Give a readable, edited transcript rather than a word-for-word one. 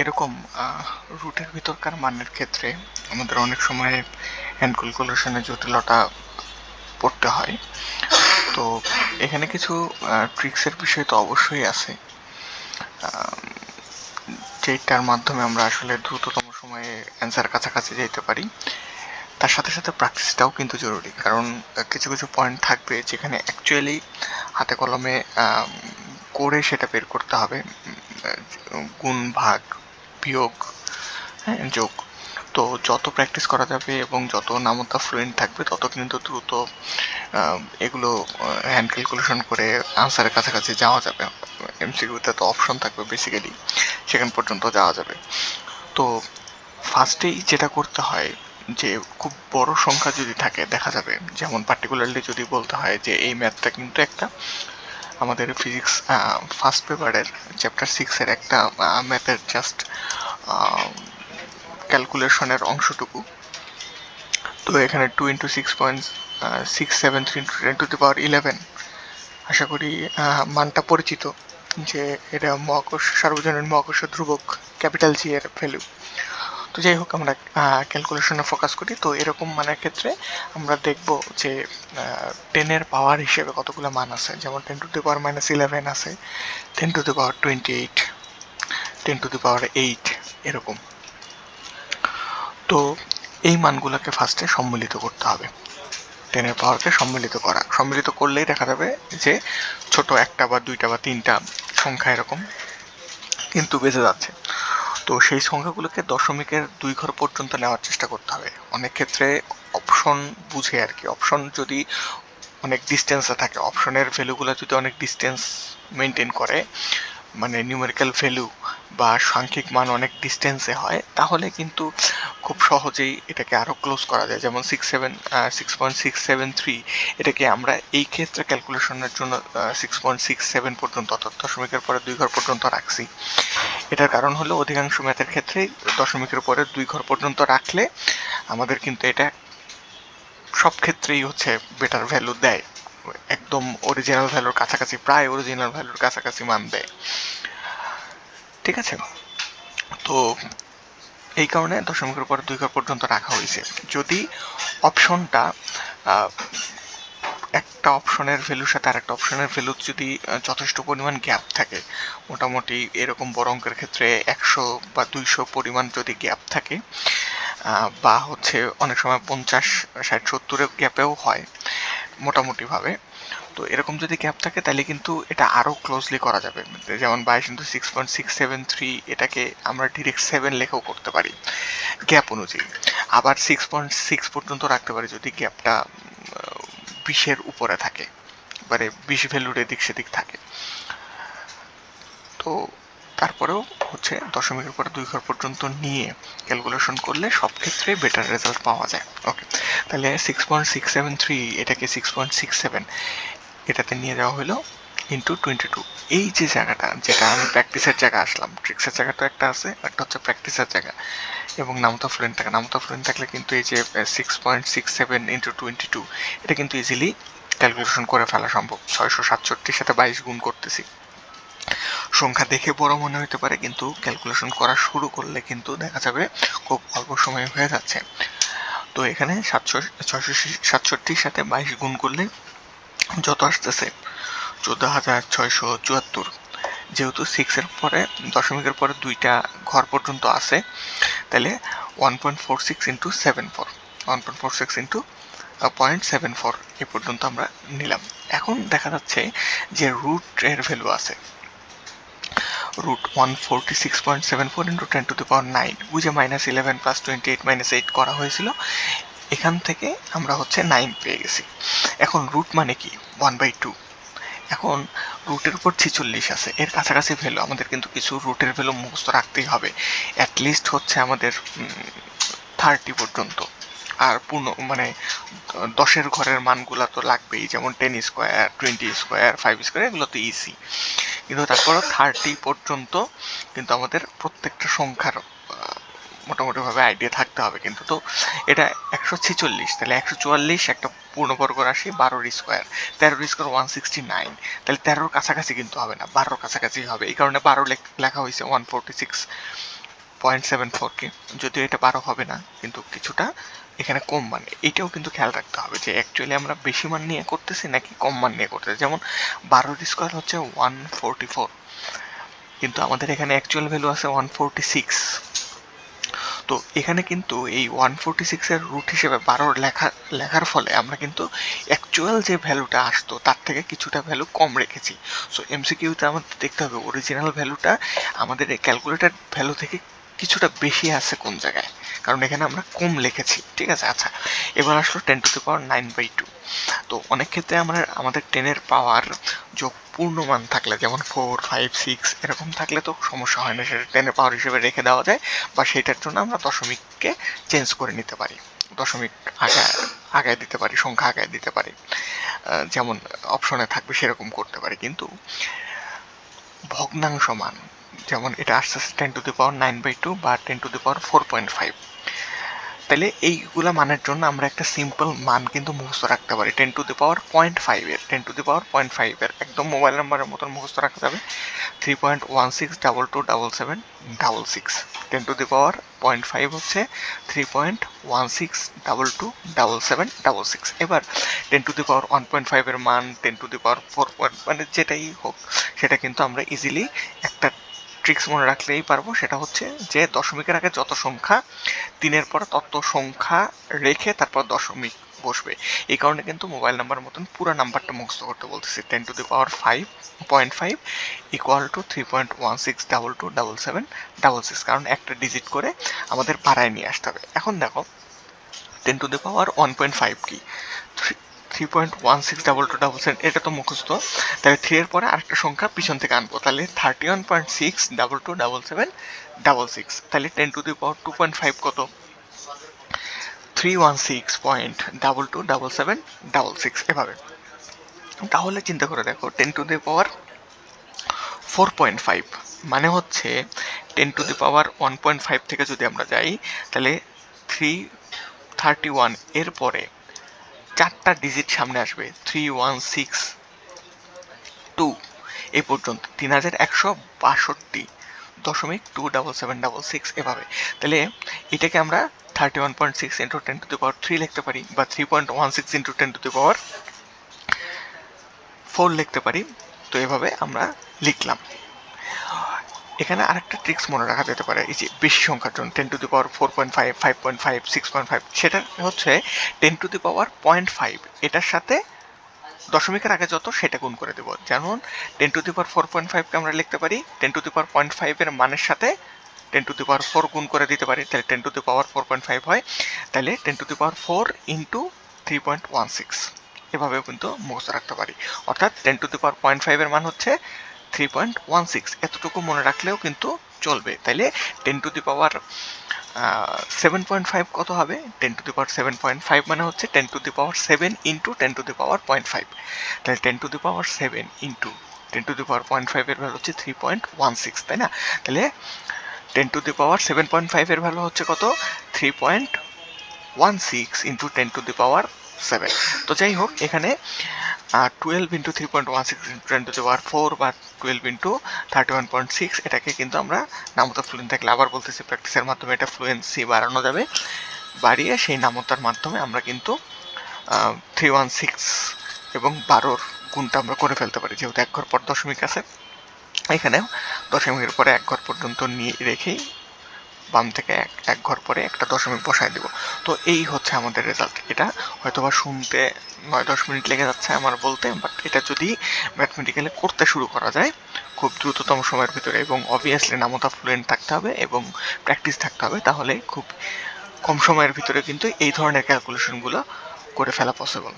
এরকম রুটের ভিতরকার মানের ক্ষেত্রে আমাদের অনেক সময় হ্যান্ড ক্যালকুলেশনের জটিলতা পড়তে হয়। তো এখানে কিছু ট্রিক্সের বিষয় তো অবশ্যই আছে, যেটার মাধ্যমে আমরা আসলে দ্রুততম সময়ে অ্যান্সার কাছাকাছি যেতে পারি। তার সাথে সাথে প্র্যাকটিসটাও কিন্তু জরুরি, কারণ কিছু কিছু পয়েন্ট থাকবে যেখানে অ্যাকচুয়ালি হাতে কলমে করে সেটা বের করতে হবে। গুণ, ভাগ, বিয়োগ, হ্যাঁ, যোগ। তো যত প্র্যাকটিস করা যাবে এবং যত নামতা ফ্লুয়েন্ট থাকবে তত কিন্তু দ্রুত এগুলো হ্যান্ড ক্যালকুলেশন করে আনসারের কাছাকাছি যাওয়া যাবে। এমসিকিউতে তো অপশন থাকবে বেসিক্যালি, সেখান পর্যন্ত যাওয়া যাবে। তো ফার্স্টেই যেটা করতে হয়, যে খুব বড় সংখ্যা যদি থাকে, দেখা যাবে যেমন পার্টিকুলারলি যদি বলতে হয় যে এই ম্যাথটা কিন্তু একটা আমাদের ফিজিক্স ফার্স্ট পেপারের চ্যাপ্টার 6-এর একটা ম্যাথের জাস্ট ক্যালকুলেশনের অংশটুকু। তো এখানে 2 × 6.673 × 10⁻11, আশা করি মানটা পরিচিত, যে এটা মহাকর্ষ সার্বজনীন মহাকর্ষ ধ্রুবক ক্যাপিটাল জি এর ভ্যালু। তো যাই হোক, আমরা ক্যালকুলেশনে ফোকাস করি। তো এরকম মানের ক্ষেত্রে আমরা দেখব যে 10-এর পাওয়ার হিসেবে কতগুলো মান আছে, যেমন 10⁻−11 আছে, 10⁻28, 10⁸ এরকম। তো এই মানগুলোকে ফার্স্টে সম্মিলিত করতে হবে। 10-এর পাওয়ারকে সম্মিলিত করলেই দেখা যাবে যে ছোট একটা বা দুইটা বা তিনটা সংখ্যা এরকম কিন্তু বেঁচে যাচ্ছে। তো সেই সংখ্যাগুলোকে দশমিকের 2 ঘর পর্যন্ত নেওয়ার চেষ্টা করতে হবে। অনেক ক্ষেত্রে অপশন বুঝে আর কি, অপশন যদি অনেক ডিস্টেন্সে থাকে, অপশনের ভ্যালুগুলো যদি অনেক ডিস্টেন্স মেনটেন করে, মানে নিউমেরিক্যাল ভ্যালু বা সাংখ্যিক মান অনেক ডিস্টেন্সে হয়, তাহলে কিন্তু খুব সহজেই এটাকে আরও ক্লোজ করা যায়। যেমন 6.673, এটাকে আমরা এই ক্ষেত্রে ক্যালকুলেশনের জন্য 6.67 পর্যন্ত, অর্থাৎ দশমিকের পরে 2 ঘর পর্যন্ত রাখছি। এটার কারণ হলো অধিকাংশ ম্যাথের ক্ষেত্রেই দশমিকের পরে 2 ঘর পর্যন্ত রাখলে আমাদের কিন্তু এটা সব ক্ষেত্রেই হচ্ছে বেটার ভ্যালু দেয়, একদম অরিজিনাল ভ্যালুর কাছাকাছি, প্রায় অরিজিনাল ভ্যালুর কাছাকাছি মান দেয়। ঠিক আছে, তো এই কারণে দশমিকের পরে 2 ঘর পর্যন্ত রাখা হয়েছে। যদি অপশনটা একটা অপশনের ভ্যালুর সাথে আর একটা অপশনের ভ্যালুর যদি যথেষ্ট পরিমাণ গ্যাপ থাকে, মোটামুটি এরকম বড় অঙ্কের ক্ষেত্রে 100 বা 200 পরিমাণ যদি গ্যাপ থাকে, বা হচ্ছে অনেক সময় 50, 60, 70-এর গ্যাপেও হয় মোটামুটিভাবে, তো এরকম যদি গ্যাপ থাকে তাহলে কিন্তু এটা আরও ক্লোজলি করা যাবে। যেমন 22 × 6.673, এটাকে আমরা ডিরেক্ট 7 লেখাও করতে পারি গ্যাপ অনুযায়ী। আবার 6.6 পর্যন্ত রাখতে পারি যদি গ্যাপটা 20-এর উপরে থাকে, মানে 20 ভ্যালুর এদিক সেদিক থাকে। তো তারপরেও হচ্ছে দশমিকের পরে 2 ঘর পর্যন্ত নিয়ে ক্যালকুলেশন করলে সব ক্ষেত্রে বেটার রেজাল্ট পাওয়া যায়। ওকে, তাহলে 6.673 এটাকে 6.67 এটাতে নিয়ে যাওয়া হলো ইন্টু 22। এই যে জায়গাটা, যেটা আমি প্র্যাকটিসের জায়গা আসলাম, ট্রিক্সের জায়গা তো একটা আছে, একটা হচ্ছে প্র্যাকটিসের জায়গা, এবং নামতা ফ্লুয়েন্ট থাকলে কিন্তু এই যে 6.67 ইন্টু 22, এটা কিন্তু ইজিলি ক্যালকুলেশন করে ফেলা সম্ভব। 667-র সাথে 22 গুণ করতেছি, সংখ্যা দেখে বড় মনে হতে পারে, কিন্তু ক্যালকুলেশন করা শুরু করলে কিন্তু দেখা যাবে খুব অল্প সময়ে হয়ে যাচ্ছে। তো এখানে 667-র সাথে 22 গুণ করলে যত আসতেছে 14,674। যেহেতু 6-এর পরে দশমিকের পরে 2টা ঘর পর্যন্ত আছে, তাহলে 1.46 ইন্টু 74, 1.46 ইন্টু 0.74 এ পর্যন্ত আমরা নিলাম। এখন দেখা যাচ্ছে যে রুট এর ভ্যালু আছে, রুট 146.74 ইন্টু 10⁻9, বুঝে -11 + 28 - 8 করা হয়েছিল, এখান থেকে আমরা হচ্ছে 9 পেয়ে গেছি। এখন রুট মানে কি? 1/2। এখন রুটের উপর 46 আছে, এর কাছাকাছি ভ্যালু আমাদের কিন্তু কিছু রুটের ভ্যালু মুখস্থ রাখতেই হবে, অ্যাটলিস্ট হচ্ছে আমাদের 30 পর্যন্ত। আর পূর্ণ মানে 10-এর ঘরের মানগুলো তো লাগবেই, যেমন 10 স্কোয়ার, 20 স্কোয়ার, 5 স্কোয়ার, এগুলো তো ইজি। কিন্তু তারপরও 30 পর্যন্ত কিন্তু আমাদের প্রত্যেকটা সংখ্যার মোটামুটিভাবে আইডিয়া থাকতে হবে কিন্তু। তো এটা 146, তাহলে 144 একটা পূর্ণবর্গ রাশি, 12 স্কোয়ার, 13 স্কোয়ার 169, তাহলে 13-র কাছাকাছি কিন্তু হবে না, 12-র কাছাকাছি হবে। এই কারণে 12 লেখা হয়েছে 146 0.74কে, যদিও এটা 12 হবে না, কিন্তু কিছুটা এখানে কম মান। এটাও কিন্তু খেয়াল রাখতে হবে যে অ্যাকচুয়ালি আমরা বেশি মান নিয়ে করতেছি নাকি কম মান নিয়ে করতেছি। যেমন 12 স্কোয়ার হচ্ছে 144, কিন্তু আমাদের এখানে অ্যাকচুয়াল ভ্যালু আছে 146। তো এখানে কিন্তু এই 146 এর রুট হিসেবে 12 লেখার ফলে আমরা কিন্তু অ্যাকচুয়াল যে ভ্যালুটা আসতো তার থেকে কিছুটা ভ্যালু কম রেখেছি। সো এমসিকিউতে আমাদের দেখতে হবে অরিজিনাল ভ্যালুটা আমাদের এই ক্যালকুলেটেড ভ্যালু থেকে কিছুটা বেশি আছে কোন জায়গায়, কারণ এখানে আমরা কম লিখেছি। ঠিক আছে, আচ্ছা এবার আসলো 10⁻9/2। তো অনেক ক্ষেত্রে আমাদের 10-এর পাওয়ার যোগ পূর্ণমান থাকলে, যেমন 4, 5, 6 এরকম থাকলে তো সমস্যা হয় না, সেটা 10-এর পাওয়ার হিসেবে রেখে দেওয়া যায়, বা সেটার জন্য আমরা দশমিককে চেঞ্জ করে নিতে পারি, দশমিক আগায় দিতে পারি, সংখ্যা আগায় দিতে পারি, যেমন অপশনে থাকবে সেরকম করতে পারি। কিন্তু ভগ্নাংশ মান, যেমন এটা আসছে 10⁻9/2 বা 10⁻4.5, তাহলে এইগুলা মানের জন্য আমরা একটা সিম্পল মান কিন্তু মুখস্থ রাখতে পারি। 10⁻0.5 এর একদম মোবাইল নাম্বারের মতন মুখস্থ রাখতে হবে 3.16227766। 10⁻0.5 হচ্ছে 3.16227766। এবার 10⁻1.5 এর মান 10⁻4 মানে যেটাই হোক, সেটা কিন্তু আমরা ইজিলি একটা ট্রিক্স মনে রাখলেই পারবো। সেটা হচ্ছে যে দশমিকের আগে যত সংখ্যা, 3-এর পর তত সংখ্যা রেখে তারপর দশমিক বসবে। এই কারণে কিন্তু মোবাইল নাম্বার মতন পুরো নাম্বারটা মুখস্থ করতে বলতেছি। 10⁻5.5 ইকুয়াল টু 3.16227766, কারণ একটা ডিজিট করে আমাদের বাড়ায় নিয়ে আসতে হবে। এখন দেখো 10⁻1.5 কি, 3.162277, এটা তো মুখস্থ। তাহলে 3 এর পরে আরেকটা সংখ্যা পিছন থেকে আনবো, তাহলে 31.6227766। তাহলে 10⁻2.5 কত, 316.227766, এভাবে। তাহলে চিন্তা করে দেখো 10⁻4.5 মানে হচ্ছে 10⁻1.5 থেকে যদি আমরা যাই, তাহলে 331 এর পরে 4টা ডিজিট সামনে আসবে, 3162 এই পর্যন্ত 3162.27766, এভাবে। তাহলে এটাকে আমরা 31.6 ইন্টু 10⁻3 লিখতে পারি, বা 3.16 ইন্টু 10⁻4 লিখতে পারি। তো এভাবে আমরা লিখলাম। এখানে আরেকটা ট্রিক্স মনে রাখা যেতে পারে এই যে বেশি সংখ্যার জন্য, 10⁻4.5, 5.5, 6.5, সেটা হচ্ছে 10⁻0.5 এটার সাথে দশমিকের আগে যত সেটা গুণ করে দেবো। যেমন 10⁻4.5 কে আমরা লিখতে পারি 10⁻0.5 এর মানের সাথে 10⁻4 গুণ করে দিতে পারি, তাহলে 10⁻4.5 হয়। তাহলে 10⁻4 ইন্টু 3.16, এভাবেও কিন্তু মুখস্থ রাখতে পারি। অর্থাৎ 10⁻0.5 এর মান হচ্ছে 3.16, এতটুকু মনে রাখলেও কিন্তু চলবে। তাইলে 10⁻7.5 কত হবে, 10⁻7.5 মানে হচ্ছে 10⁻7 ইন্টু 10⁻0.5। তাহলে 10⁻7 ইন্টু 10⁻0.5 এর ভ্যালু হচ্ছে 3.16, তাই না? তাহলে 10⁻7.5 এর ভ্যালু হচ্ছে কত, 3.16 ইন্টু 10⁻7। তো যাই হোক, এখানে 12 ইন্টু 3.16 ইন্টু 10⁻4 বা 12 ইন্টু 31.6, এটাকে কিন্তু আমরা নামতা ফ্লুয়েন্ট থাকলে, আবার বলতেছি প্র্যাকটিসের মাধ্যমে এটা ফ্লুয়েন্সি বাড়ানো যাবে। বাড়িয়ে সেই নামতার মাধ্যমে আমরা কিন্তু 316 এবং 12-র গুণটা আমরা করে ফেলতে পারি, যেহেতু এক ঘর পর দশমিক আছে। এখানে দশমিকের পরে এক ঘর পর্যন্ত নিয়ে রেখেই বাম থেকে এক ঘর পরে একটা দশমিক বসায় দেব। তো এই হচ্ছে আমাদের রেজাল্ট। এটা হয়তোবা শুনতে 9-10 মিনিট লেগে যাচ্ছে আমার বলতে, বাট এটা যদি ম্যাথমেটিক্যালি করতে শুরু করা যায় খুব দ্রুততম সময়ের ভিতরে, এবং অবভিয়াসলি নামতা ফ্লুয়েন্ট থাকতে হবে এবং প্র্যাকটিস থাকতে হবে, তাহলে খুব কম সময়ের ভিতরে কিন্তু এই ধরনের ক্যালকুলেশনগুলো করে ফেলা পসিবল।